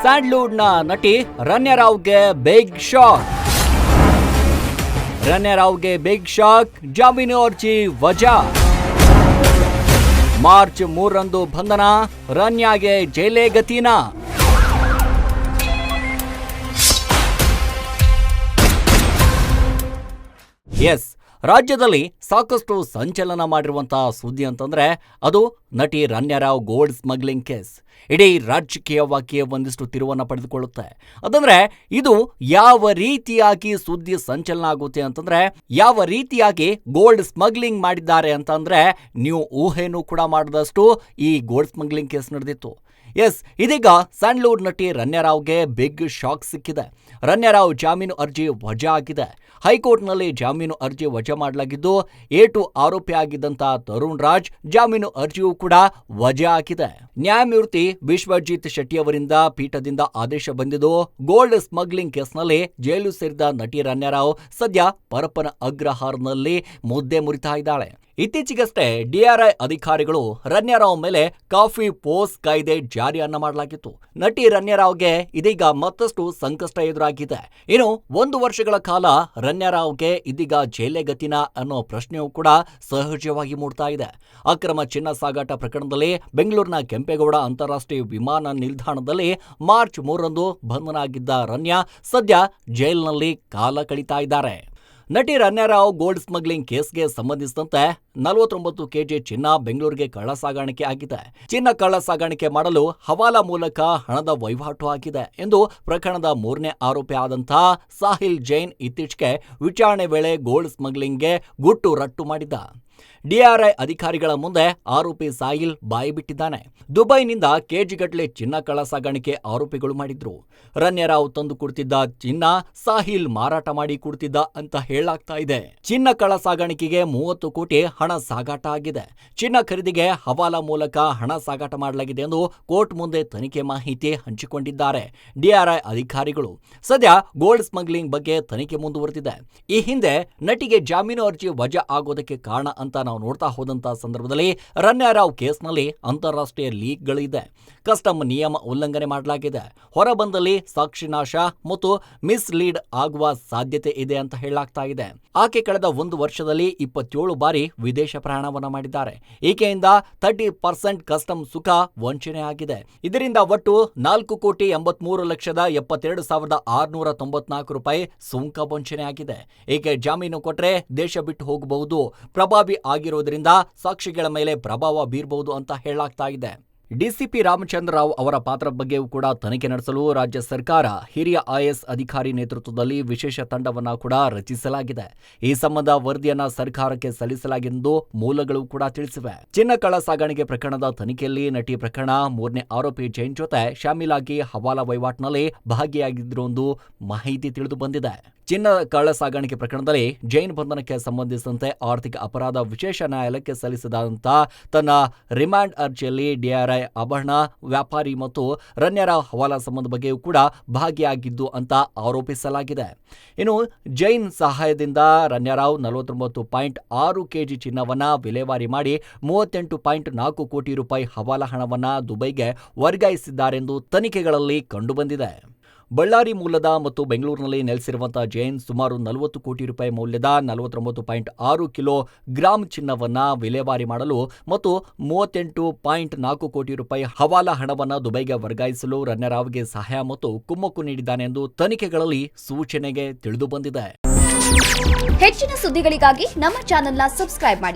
ಸ್ಯಾಂಡ್ಲ್ವುಡ್ನ ನಟಿ ರನ್ಯಾ ರಾವ್ಗೆ big shock. Ranya ರಾವ್ಗೆ ಬಿಗ್ ಶಾಕ್, ಜಾಮೀನು ಅರ್ಜಿ ವಜಾ. ಮಾರ್ಚ್ 3ರಂದು ಬಂಧನ, ರನ್ಯಾಗೆ ಜೈಲೇ ಗತಿನಾ? ಎಸ್, ರಾಜ್ಯದಲ್ಲಿ ಸಾಕಷ್ಟು ಸಂಚಲನ ಮಾಡಿರುವಂತಹ ಸುದ್ದಿ ಅಂತಂದ್ರೆ ಅದು ನಟಿ Ranya Rao gold smuggling case. ಇಡೀ ರಾಜಕೀಯವಾಗಿ ಒಂದಿಷ್ಟು ತಿರುವನ್ನ ಪಡೆದುಕೊಳ್ಳುತ್ತೆ. ಅದಂದ್ರೆ ಇದು ಯಾವ ರೀತಿಯಾಗಿ ಸುದ್ದಿ ಸಂಚಲನ ಆಗುತ್ತೆ ಅಂತಂದ್ರೆ, ಯಾವ ರೀತಿಯಾಗಿ ಗೋಲ್ಡ್ ಸ್ಮಗ್ಲಿಂಗ್ ಮಾಡಿದ್ದಾರೆ ಅಂತಂದ್ರೆ ನೀವು ಊಹೆನೂ ಕೂಡ ಮಾಡದಷ್ಟು ಈ ಗೋಲ್ಡ್ ಸ್ಮಗ್ಲಿಂಗ್ ಕೇಸ್ ನಡೆದಿತ್ತು. ಎಸ್, ಇದೀಗ ಸ್ಯಾಂಡ್ಲ್ವುಡ್ ನಟಿ ರನ್ಯಾ ರಾವ್ಗೆ ಬಿಗ್ ಶಾಕ್ ಸಿಕ್ಕಿದೆ. ರನ್ಯಾ ರಾವ್ ಜಾಮೀನು ಅರ್ಜಿ ವಜಾ ಆಗಿದೆ. ಹೈಕೋರ್ಟ್ನಲ್ಲಿ ಜಾಮೀನು ಅರ್ಜಿ ವಜಾ ಮಾಡಲಾಗಿದ್ದು, ಏಟು ಆರೋಪಿ ಆಗಿದ್ದಂತ ತರುಣ್ ರಾಜ್ ಜಾಮೀನು ಅರ್ಜಿಯೂ ಕೂಡ ವಜಾ ಆಗಿದೆ. ನ್ಯಾಯಮೂರ್ತಿ ವಿಶ್ವಜಿತ್ ಶೆಟ್ಟಿ ಅವರಿಂದ ಪೀಠದಿಂದ ಆದೇಶ ಬಂದಿದ್ದು, ಗೋಲ್ಡ್ ಸ್ಮಗ್ಲಿಂಗ್ ಕೇಸ್ನಲ್ಲಿ ಜೈಲು ಸೇರಿದ ನಟಿ ರನ್ಯಾ ರಾವ್ ಸದ್ಯ ಪರಪ್ಪನ ಅಗ್ರಹಾರದಲ್ಲಿ ಮುದ್ದೆ ಮುರಿತಾ ಇದ್ದಾಳೆ. ಇತ್ತೀಚೆಗಷ್ಟೇ ಡಿಆರ್ಐ ಅಧಿಕಾರಿಗಳು ರನ್ಯಾ ರಾವ್ ಮೇಲೆ ಕಾಫಿ ಪೋಸ್ ಕಾಯ್ದೆ ಜಾರಿಯನ್ನ ಮಾಡಲಾಗಿತ್ತು. ನಟಿ ರನ್ಯಾ ರಾವ್ಗೆ ಇದೀಗ ಮತ್ತಷ್ಟು ಸಂಕಷ್ಟ ಎದುರಾಗಿದೆ. ಇನ್ನು 1 ವರ್ಷಗಳ ಕಾಲ ರನ್ಯಾ ರಾವ್ಗೆ ಇದೀಗ ಜೈಲೇ ಗತಿನಾ ಅನ್ನೋ ಪ್ರಶ್ನೆಯೂ ಕೂಡ ಸಹಜವಾಗಿ ಮೂಡ್ತಾ ಇದೆ. ಅಕ್ರಮ ಚಿನ್ನ ಸಾಗಾಟ ಪ್ರಕರಣದಲ್ಲಿ ಬೆಂಗಳೂರಿನ ಕೆಂಪೇಗೌಡ ಅಂತಾರಾಷ್ಟ್ರೀಯ ವಿಮಾನ ನಿಲ್ದಾಣದಲ್ಲಿ ಮಾರ್ಚ್ 3ರಂದು ಬಂಧನ ಆಗಿದ್ದ ರನ್ಯಾ ಸದ್ಯ ಜೈಲಿನಲ್ಲಿ ಕಾಲ ಕಳೀತಾ ಇದ್ದಾರೆ. ನಟಿ ರನ್ಯಾ ರಾವ್ ಗೋಲ್ಡ್ ಸ್ಮಗ್ಲಿಂಗ್ ಕೇಸ್ಗೆ ಸಂಬಂಧಿಸಿದಂತೆ 49 ಕೆಜಿ ಚಿನ್ನ ಬೆಂಗಳೂರಿಗೆ ಕಳ್ಳ ಸಾಗಾಣಿಕೆ ಆಗಿದೆ. ಚಿನ್ನ ಕಳ್ಳ ಸಾಗಾಣಿಕೆ ಮಾಡಲು ಹವಾಲಾ ಮೂಲಕ ಹಣದ ವಹಿವಾಟು ಆಗಿದೆ ಎಂದು ಪ್ರಕರಣದ 3ನೇ ಆರೋಪಿ ಆದಂತಹ ಸಾಹಿಲ್ ಜೈನ್ ಇತ್ತೀಚೆಗೆ ವಿಚಾರಣೆ ವೇಳೆ ಗೋಲ್ಡ್ ಸ್ಮಗ್ಲಿಂಗ್ಗೆ ಗುಟ್ಟು ರಟ್ಟು ಮಾಡಿದ್ದ. ಡಿಆರ್ಐ ಅಧಿಕಾರಿಗಳ ಮುಂದೆ ಆರೋಪಿ ಸಾಹಿಲ್ ಬಾಯಿ ಬಿಟ್ಟಿದ್ದಾನೆ. ದುಬೈನಿಂದ ಕೆಜಿಗಟ್ಟಲೆ ಚಿನ್ನ ಕಳ್ಳ ಸಾಗಾಣಿಕೆ ಆರೋಪಿಗಳು ಮಾಡಿದ್ರು. ರನ್ಯಾ ರಾವ್ ತಂದು ಕೊಡ್ತಿದ್ದ ಚಿನ್ನ ಸಾಹಿಲ್ ಮಾರಾಟ ಮಾಡಿ ಕೊಡ್ತಿದ್ದ ಅಂತ ಹೇಳಲಾಗ್ತಾ ಇದೆ. ಚಿನ್ನ ಕಳ್ಳ ಸಾಗಾಣಿಕೆಗೆ 30 ಕೋಟಿ ಹಣ ಸಾಗಾಟ ಆಗಿದೆ. ಚಿನ್ನ ಖರೀದಿಗೆ ಹವಾಲಾ ಮೂಲಕ ಹಣ ಸಾಗಾಟ ಮಾಡಲಾಗಿದೆ ಎಂದು ಕೋರ್ಟ್ ಮುಂದೆ ತನಿಖೆ ಮಾಹಿತಿ ಹಂಚಿಕೊಂಡಿದ್ದಾರೆ ಡಿಆರ್ಐ ಅಧಿಕಾರಿಗಳು. ಸದ್ಯ ಗೋಲ್ಡ್ ಸ್ಮಗ್ಲಿಂಗ್ ಬಗ್ಗೆ ತನಿಖೆ ಮುಂದುವರೆದಿದೆ. ಈ ಹಿಂದೆ ನಟಿಗೆ ಜಾಮೀನು ಅರ್ಜಿ ವಜಾ ಆಗೋದಕ್ಕೆ ಕಾರಣ ಅಂತ ನಾವು ನೋಡ್ತಾ ಹೋದಂತ ಸಂದರ್ಭದಲ್ಲಿ ರನ್ಯಾ ರಾವ್ ಕೇಸ್ನಲ್ಲಿ ಅಂತಾರಾಷ್ಟ್ರೀಯ ಲೀಕ್ಗಳಿದೆ. ಕಸ್ಟಮ್ ನಿಯಮ ಉಲ್ಲಂಘನೆ ಮಾಡಲಾಗಿದೆ. ಹೊರಬಂದಲ್ಲಿ ಸಾಕ್ಷಿನಾಶ ಮತ್ತು ಮಿಸ್ಲೀಡ್ ಆಗುವ ಸಾಧ್ಯತೆ ಇದೆ ಅಂತ ಹೇಳಲಾಗ್ತಾ ಇದೆ. ಆಕೆ ಕಳೆದ 1 ವರ್ಷದಲ್ಲಿ 27 ಬಾರಿ ವಿದೇಶ ಪ್ರಯಾಣವನ್ನ ಮಾಡಿದ್ದಾರೆ. ಈಕೆಯಿಂದ 30% ಕಸ್ಟಮ್ ಸುಖ ವಂಚನೆ ಆಗಿದೆ. ಇದರಿಂದ ಒಟ್ಟು 4,83,72,694 ರೂಪಾಯಿ ಸುಂಕ ವಂಚನೆ ಆಗಿದೆ. ಈಕೆ ಜಾಮೀನು ಕೊಟ್ರೆ ದೇಶ ಬಿಟ್ಟು ಹೋಗಬಹುದು, ಪ್ರಭಾವಿ ಆಗಿರೋದ್ರಿಂದ ಸಾಕ್ಷಿಗಳ ಮೇಲೆ ಪ್ರಭಾವ ಬೀರಬಹುದು ಅಂತ ಹೇಳಲಾಗ್ತಾ ಇದೆ. ಡಿಸಿಪಿ ರಾಮಚಂದ್ರ ರಾವ್ ಅವರ ಪಾತ್ರ ಬಗ್ಗೆಯೂ ಕೂಡ ತನಿಖೆ ನಡೆಸಲು ರಾಜ್ಯ ಸರ್ಕಾರ ಹಿರಿಯ ಐಎಎಸ್ ಅಧಿಕಾರಿ ನೇತೃತ್ವದಲ್ಲಿ ವಿಶೇಷ ತಂಡವನ್ನ ಕೂಡ ರಚಿಸಲಾಗಿದೆ. ಈ ಸಂಬಂಧ ವರದಿಯನ್ನ ಸರ್ಕಾರಕ್ಕೆ ಸಲ್ಲಿಸಲಾಗಿದ್ದು ಮೂಲಗಳು ಕೂಡ ತಿಳಿಸಿವೆ. ಚಿನ್ನ ಕಳ್ಳ ಸಾಗಾಣಿಕೆ ಪ್ರಕರಣದ ತನಿಖೆಯಲ್ಲಿ ನಟಿ ಪ್ರಕರಣ 3ನೇ ಆರೋಪಿ ಜೈನ್ ಜೊತೆ ಶಾಮೀಲಾಗಿ ಹವಾಲಾ ವಹಿವಾಟಿನಲ್ಲಿ ಭಾಗಿಯಾಗಿದ್ರು ಎಂದು ಮಾಹಿತಿ ತಿಳಿದು ಬಂದಿದೆ. ಚಿನ್ನ ಕಳ್ಳ ಸಾಗಾಣಿಕೆ ಪ್ರಕರಣದಲ್ಲಿ ಜೈನ್ ಬಂಧನಕ್ಕೆ ಸಂಬಂಧಿಸಿದಂತೆ ಆರ್ಥಿಕ ಅಪರಾಧ ವಿಶೇಷ ನ್ಯಾಯಾಲಯಕ್ಕೆ ಸಲ್ಲಿಸಿದಂತ ತನ್ನ ರಿಮಾಂಡ್ ಅರ್ಜಿಯಲ್ಲಿ ಡಿಆರ್ಐ ಆಭರಣ ವ್ಯಾಪಾರಿ ಮತ್ತು ರನ್ಯಾ ರಾವ್ ಹವಾಲಾ ಸಂಬಂಧ ಬಗ್ಗೆಯೂ ಕೂಡ ಭಾಗಿಯಾಗಿದ್ದು ಅಂತ ಆರೋಪಿಸಲಾಗಿದೆ. ಇನ್ನು ಜೈನ್ ಸಹಾಯದಿಂದ ರನ್ಯಾ ರಾವ್ 49.6 ಕೆಜಿ ಚಿನ್ನವನ್ನ ವಿಲೇವಾರಿ ಮಾಡಿ 38.4 ಕೋಟಿ ರೂಪಾಯಿ ಹವಾಲಾ ಹಣವನ್ನ ದುಬೈಗೆ ವರ್ಗಾಯಿಸಿದ್ದಾರೆಂದು ತನಿಖೆಗಳಲ್ಲಿ ಕಂಡುಬಂದಿದೆ. ಬಳ್ಳಾರಿ ಮೂಲದ ಮತ್ತು ಬೆಂಗಳೂರಿನಲ್ಲಿ ನೆಲೆಸಿರುವಂತಹ ಜೈನ್ ಸುಮಾರು 40 ಕೋಟಿ ರೂಪಾಯಿ ಮೌಲ್ಯದ 49.6 ಕಿಲೋ ಗ್ರಾಂ ಚಿನ್ನವನ್ನ ವಿಲೇವಾರಿ ಮಾಡಲು ಮತ್ತು 38.4 ಕೋಟಿ ರೂಪಾಯಿ ಹವಾಲಾ ಹಣವನ್ನ ದುಬೈಗೆ ವರ್ಗಾಯಿಸಲು ರನ್ಯಾ ರಾವ್ಗೆ ಸಹಾಯ ಮತ್ತು ಕುಮ್ಮಕ್ಕು ನೀಡಿದ್ದಾನೆ ಎಂದು ತನಿಖೆಗಳಲ್ಲಿ ಸೂಚನೆಗೆ ತಿಳಿದು ಬಂದಿದೆ. ಹೆಚ್ಚಿನ ಸುದ್ದಿಗಳಿಗಾಗಿ ನಮ್ಮ ಚಾನೆಲ್ನ ಸಬ್ಸ್ಕ್ರೈಬ್ ಮಾಡಿ.